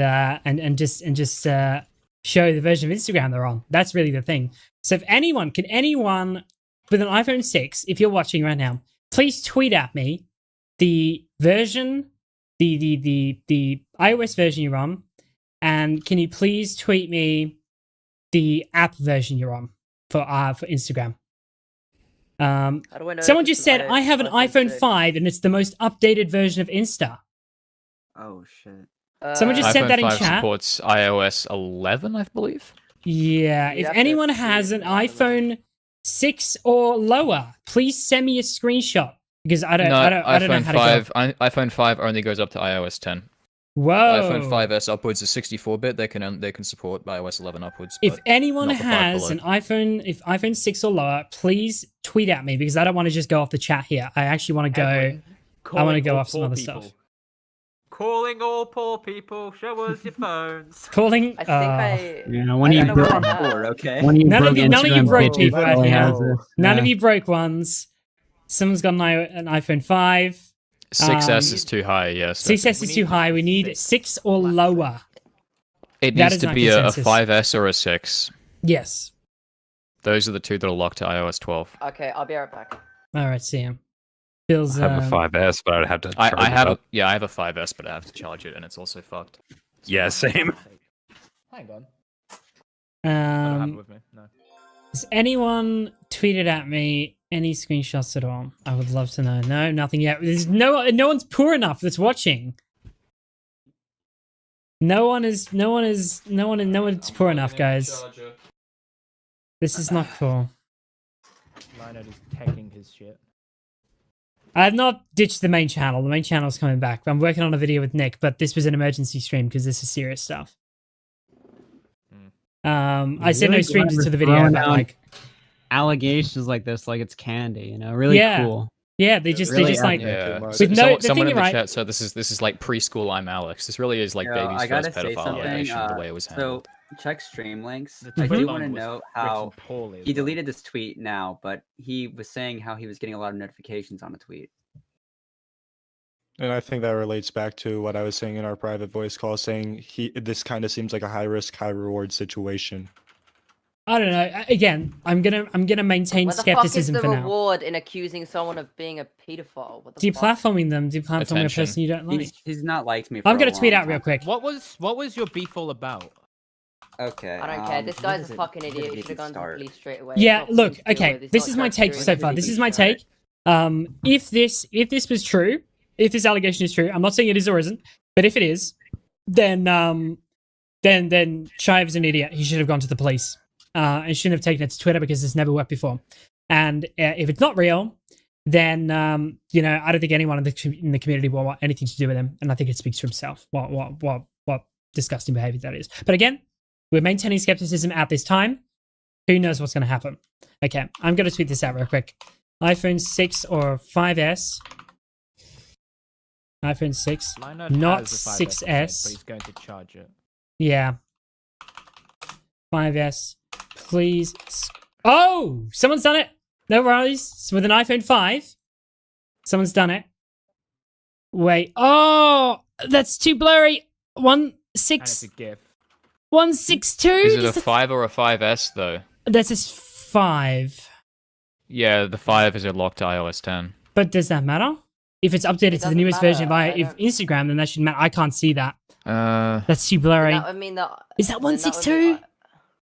just show the version of Instagram they're on. That's really the thing. So if anyone with an iPhone 6, if you're watching right now, please tweet at me the version, the iOS version you're on, and can you please tweet me the app version you're on for Instagram? How do I know Someone if it's just an said I have an iPhone 6? 5 and it's the most updated version of Insta. Oh shit. Someone just said iPhone that in 5 chat. supports iOS 11, I believe. Yeah, You'd if have to anyone tweet has an it out of them. iPhone 6 or lower, please send me a screenshot because I don't know iPhone how to 5, go. iPhone 5 only goes up to iOS 10. Whoa. iPhone 5s upwards is 64-bit. They can support iOS 11 upwards. If but anyone not the 5 has below. an iPhone 6 or lower, please tweet at me because I don't want to just go off the chat here. I actually want to go. Edwin, I want to calling go all off some poor other people. stuff. Calling all poor people. Show us your phones. Calling. I think I. You know, when I you don't know broke, what I have. Okay. when you None broke of you Instagram broke pictures, people out all he here. has is- None yeah. of you broke ones. Someone's got an iPhone 5. 6S is too high, yes. 6S is too high. We need 6 or lower. It That needs is to my be a consensus. 5S or a 6. Yes. Those are the two that are locked to iOS 12. Okay, I'll be right back. All right, see him. Bill's. I have a 5S, but I'd have to. I charge it have up. I have a 5S, but I have to charge it, and it's also fucked. Yeah, same. Hang on. I don't have it with me. No. Has anyone tweeted at me any screenshots at all? I would love to know. No, nothing yet. There's no one's poor enough that's watching. No one's poor enough, guys. This is not cool. Lino is teching his shit. I have not ditched the main channel. The main channel's coming back. I'm working on a video with Nick, but this was an emergency stream because this is serious stuff. I said no Really streams glad into the we're video, throwing but out like, allegations like this, like it's candy, you know, really Yeah. cool. yeah, they just like Yeah. with So, no. someone The in thing, the right? chat said this is like preschool I'm Alex. This really is like Yo, baby's I gotta first say pedophile something. allegation, the way it was handled. So check Streamlinks. The I tweet do alone want to was know written how poorly as he well. deleted this tweet now, but he was saying how he was getting a lot of notifications on a tweet. And I think that relates back to what I was saying in our private voice call, saying this kind of seems like a high risk, high reward situation. I don't know. Again, I'm gonna maintain What the fuck is skepticism the for now. reward in accusing someone of being a pedophile? What the fuck? Deplatforming them, deplatforming a Attention. person you don't like. He's not liked me. For I'm gonna a tweet long out real time. quick. What was your beef all about? Okay. I don't care. This what guy's is a it? fucking Where idiot. did He it should have gone to the start? police straight away. Yeah, It's not look, something to deal okay, with. He's this not is my take transferring so it to far. the This is police my straight take. If this was true, if this allegation is true, I'm not saying it is or isn't, but if it is, then Shive is an idiot. He should have gone to the police. And shouldn't have taken it to Twitter because it's never worked before. And if it's not real, then you know, I don't think anyone in the community will want anything to do with him. And I think it speaks for himself. What disgusting behavior that is. But again, we're maintaining skepticism at this time. Who knows what's going to happen? Okay, I'm going to tweet this out real quick. iPhone 6 or 5S. iPhone 6, Lino not has a 5S, 6S. but he's going to charge it. Yeah. 5S. Please. Oh! Someone's done it! No worries. With an iPhone 5. Someone's done it. Wait. Oh! That's too blurry. And it's a GIF. 162? Is it a 5 or a 5S though? That's his 5. Yeah, the 5 is locked to iOS 10. But does that matter? If it's updated to the doesn't newest version matter. by Instagram, then that should matter. I can't see that. Uh, That's too blurry. That would mean that. Is that then would be 162?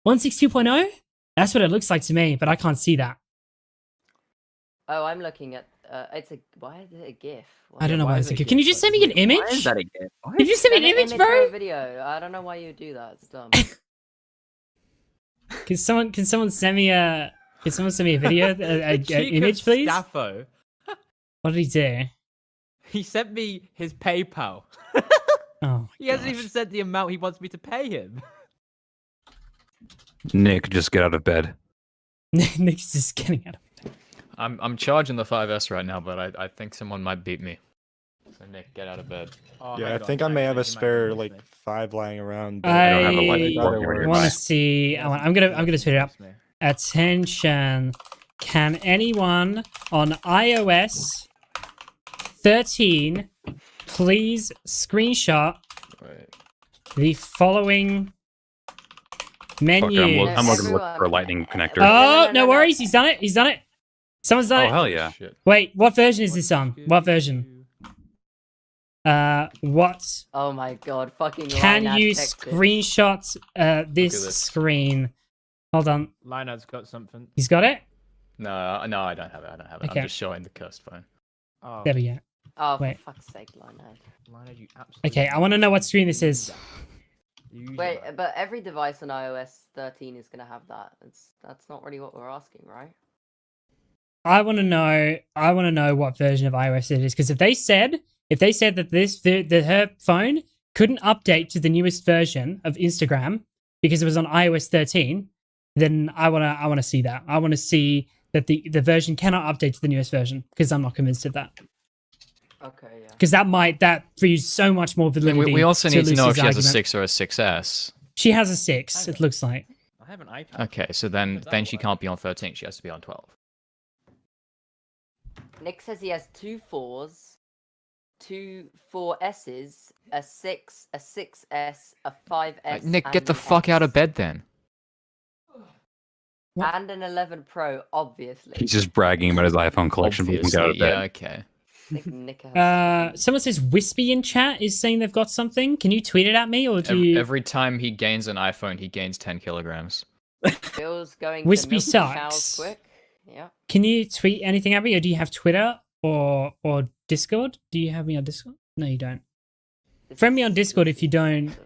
162.0? That's what it looks like to me, but I can't see that. Oh, I'm looking at. It's a. Why is it a GIF? I don't know why why it's is a it GIF. Can you just send me an image? Why is that a GIF? What? Can you just send me an Send image, for bro? a video. I don't know why you do that. It's dumb. Can someone send me a video, a Cheek image, of please? Staffo. What did he do? He sent me his PayPal. Oh, He hasn't even said the amount he wants me to pay him. Nick, just get out of bed. Nick's just getting out of it. I'm charging the 5S right now, but I think someone might beat me. So Nick, get out of bed. Oh, Yeah, I hang on, think I may have a he might spare miss like me. 5 lying around. but I don't have a light Other working words. right want now. to see. I'm gonna tweet it up. Miss me. Attention! Can anyone on iOS 13 please screenshot Wait. the following Menu. I'm looking to look for a lightning connector. Oh, no worries. He's done it. He's done it. Someone's done Oh, it. hell yeah. Wait, what version is this on? What version? What? Oh my god, fucking Can Lionad you Texas. screenshot this screen? Hold on. Lionad's got something. He's got it? No, I don't have it. I don't have it. Okay. I'm just showing the cursed phone. Oh. There we go. Oh, Wait. for fuck's sake, Lionad. Lionad, you absolutely. Okay, I want to know what screen this is. Wait, but every device on iOS 13 is gonna have that. That's not really what we're asking, right? I want to know what version of iOS it is, because if they said that her phone couldn't update to the newest version of Instagram because it was on iOS 13, then I want to see that. I want to see that the version cannot update to the newest version, because I'm not convinced of that. Okay, yeah. Because that brings so much more validity. We also need to know if she has a Lucy's 6 or a 6S. She has a 6, it looks like. I have an iPad. Okay, so then she can't be on 13. She has to be on 12. Nick says he has 2 4s, 2 4S's, a 6, a 6S, a 5S. Nick, and get the an fuck out of X. bed then. And an 11 Pro, obviously. He's just bragging about his iPhone collection. But he can get out of bed. Yeah, okay. I think Nick has Someone says Wispy in chat is saying they've got something. Can you tweet it at me, or do you? Every time he gains an iPhone, he gains 10 kilograms. Bill's going Wispy to milk the cows sucks. quick. Yeah. Can you tweet anything at me, or do you have Twitter or Discord? Do you have me on Discord? No, you don't. Friend me on Discord if you don't.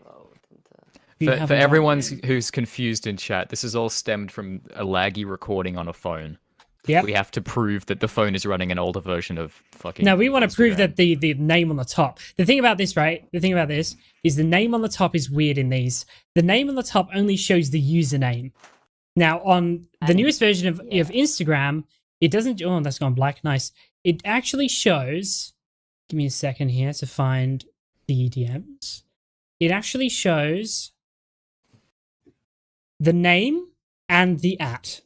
For everyone who's confused in chat, this is all stemmed from a laggy recording on a phone. Yep. We have to prove that the phone is running an older version of fucking. No, we want to prove Instagram. that the name on the top. The thing about this, right? The thing about this is the name on the top is weird in these. The name on the top only shows the username. Now, on the newest version of Instagram, it doesn't. Oh, that's gone black. Nice. It actually shows. Give me a second here to find the DMs. It actually shows the name and the @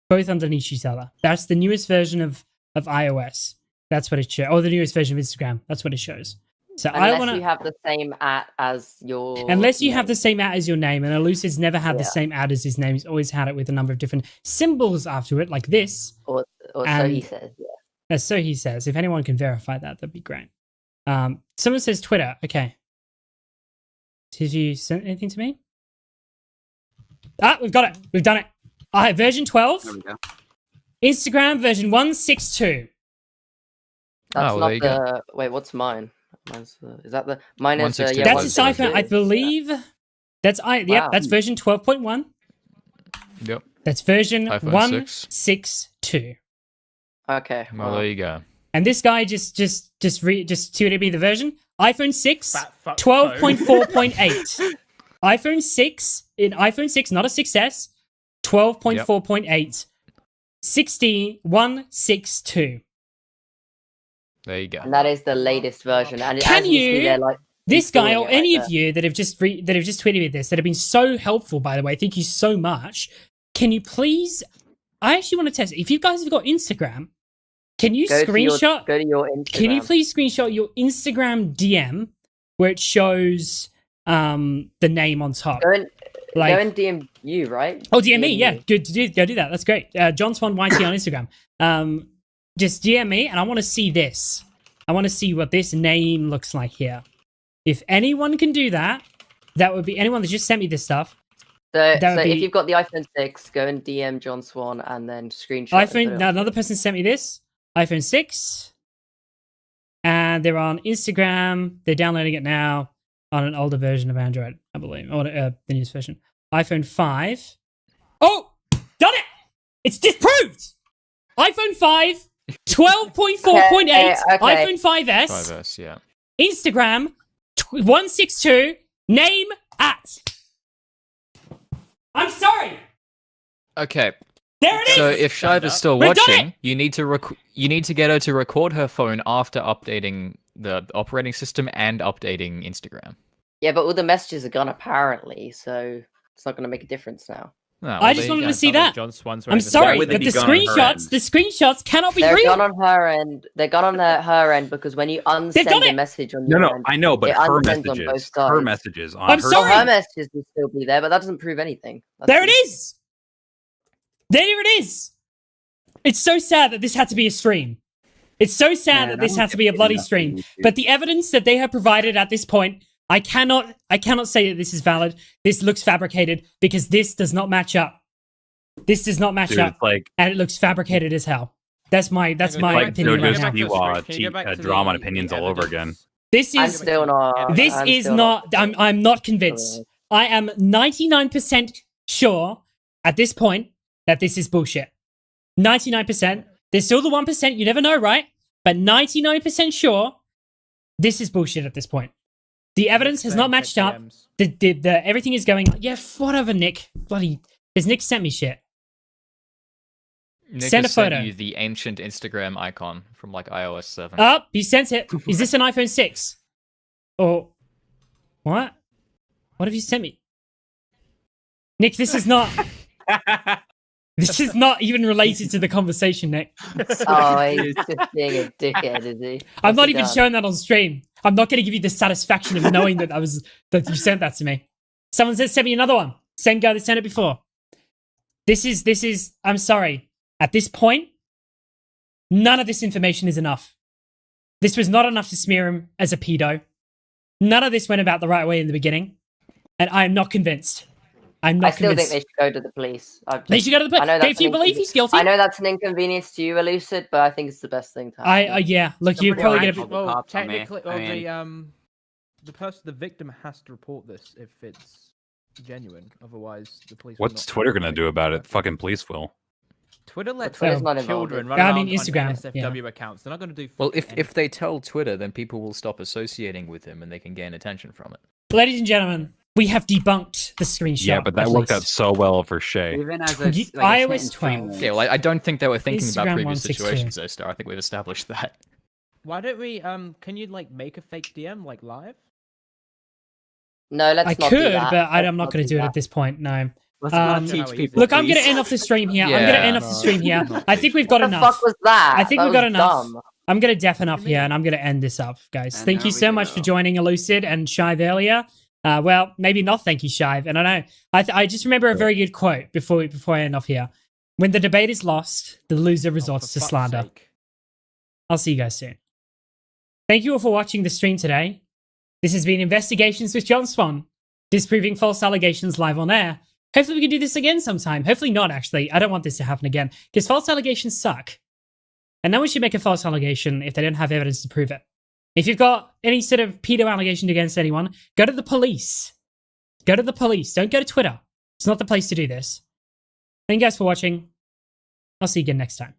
both underneath each other. That's the newest version of iOS. That's what it shows. Or the newest version of Instagram. That's what it shows. So Unless I want to. you have the same @ as your. Unless you name. have the same @ as your name, and Allucid's never had the same @ as his name. He's always had it with a number of different symbols after it, like this. Or so And- he says. Yeah. So he says. If anyone can verify that, that'd be great. Someone says Twitter. Okay. Did you send anything to me? Ah, we've got it. We've done it. I have version 12. There we go. Instagram version 162. That's well, not there you go. the. Wait, what's mine? Mine's is that the? Mine is 162. yeah. That's his iPhone, 162. I believe. That's Yep, Wow. that's version 12.1. Yep. That's version iPhone 162. Okay. Well, there you go. And this guy just tweeted me the version. iPhone 6, Fat fuck 12.4.8. iPhone 6, not a 6S, 12.4.8. 162. There you go. And that is the latest version. And Can as you see you- there, like, This he's guy doing or it right any there. of you that have just tweeted me this, that have been so helpful, by the way, thank you so much. Can you please? I actually want to test it. If you guys have got Instagram, can you Go to your- screenshot? go to your Instagram. Can you please screenshot your Instagram DM where it shows the name on top? Go and Like- go and DM you, right? Oh, DM me, yeah. Good to go do that. That's great. John Swan YT on Instagram. Just DM me, and I want to see this. I want to see what this name looks like here. If anyone can do that, that would be anyone that just sent me this stuff. So That would if be- you've got the iPhone 6, go and DM John Swan and then screenshot. and put iPhone. it Now on. another person sent me this iPhone 6, and they're on Instagram. They're downloading it now on an older version of Android, I believe, or the newest version. iPhone 5. Oh, done it! It's disproved. iPhone 5, 12.4.8. Okay, okay. iPhone 5S. 5S, yeah. Instagram 162. Name @ I'm sorry. Okay. There it is. So if Shive is still We've done watching, you need to get her to record her phone after updating the operating system and updating Instagram. Yeah, but all the messages are gone apparently, so it's not going to make a difference now. I just wanted to see that. I'm sorry, but the screenshots cannot be They're real. gone on her end. They're gone on her end because when you unsend a message on your end, I know, but it her unsends on both messages, sides. her messages on I'm her. sorry. Her messages will still be there, but that doesn't prove anything. There it is. There it is. It's so sad that this had to be a stream. It's so sad that this had to be a bloody stream. But the evidence that they have provided at this point, I cannot say that this is valid. This looks fabricated because this does not match up. This does not match up, and it looks fabricated as hell. That's my opinion right now. Drama and opinions all over again. This is I'm not convinced. I am 99% sure at this point that this is bullshit. 99%. There's still the 1%. You never know, right? But 99% sure this is bullshit at this point. The evidence has not matched up. The everything is going. Yeah, whatever, Nick. Bloody. Because Nick sent me shit. Nick Send a has sent photo. you the ancient Instagram icon from like iOS 7. Oh, he sent it. Is this an iPhone 6? Or what? What have you sent me? Nick, this is not. This is not even related to the conversation, Nick. Oh, he's just being a dickhead, is he? I'm not even showing that on stream. I'm not going to give you the satisfaction of knowing that that you sent that to me. Someone said send me another one. Same guy that sent it before. This is. I'm sorry. At this point, none of this information is enough. This was not enough to smear him as a pedo. None of this went about the right way in the beginning, and I am not convinced. I'm not I still convinced. think they should go to the police. They should go to the police. I know that's If you believe he's guilty. I know that's an inconvenience to you, Allucid, but I think it's the best thing to happen. Yeah. Look, you're probably gonna. Well, technically, the victim has to report this if it's genuine. Otherwise, the police. What's Twitter gonna do about it? Fucking police will. Twitter lets Twitter's not children involved. run I mean, around Instagram, on NSFW accounts. They're not going to do. Well, if they tell Twitter, then people will stop associating with him and they can gain attention from it. Ladies and gentlemen, we have debunked the screenshot. Yeah, but that at worked least. out so well for Shay. Even as iOS 12. Yeah, well, I don't think they were thinking about Instagram previous 162. situations, though, Star. I think we've established that. Why don't we? Can you like make a fake DM like live? No, let's I not do could, that. but I'm Let's not going to do it at this point. No. Let's not teach people. Look, I'm going to please. end off the stream here. I'm going to end off the stream here. I think we've got What the enough. fuck was that? I think That we've got was enough. dumb. I'm going to deafen up here, and I'm going to end this up, guys. And Thank there you we so much for go. joining Allucid and Shive earlier. Well, maybe not thank you, Shive. And I know. I just remember a very good quote before I end off here. When the debate is lost, the loser resorts to slander. I'll see you guys soon. Thank you all for watching the stream today. This has been Investigations with John Swan, disproving false allegations live on air. Hopefully we can do this again sometime. Hopefully not, actually. I don't want this to happen again, because false allegations suck. And no one should make a false allegation if they don't have evidence to prove it. If you've got any sort of pedo allegation against anyone, go to the police. Go to the police. Don't go to Twitter. It's not the place to do this. Thank you guys for watching. I'll see you again next time.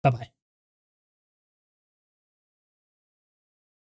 Bye-bye.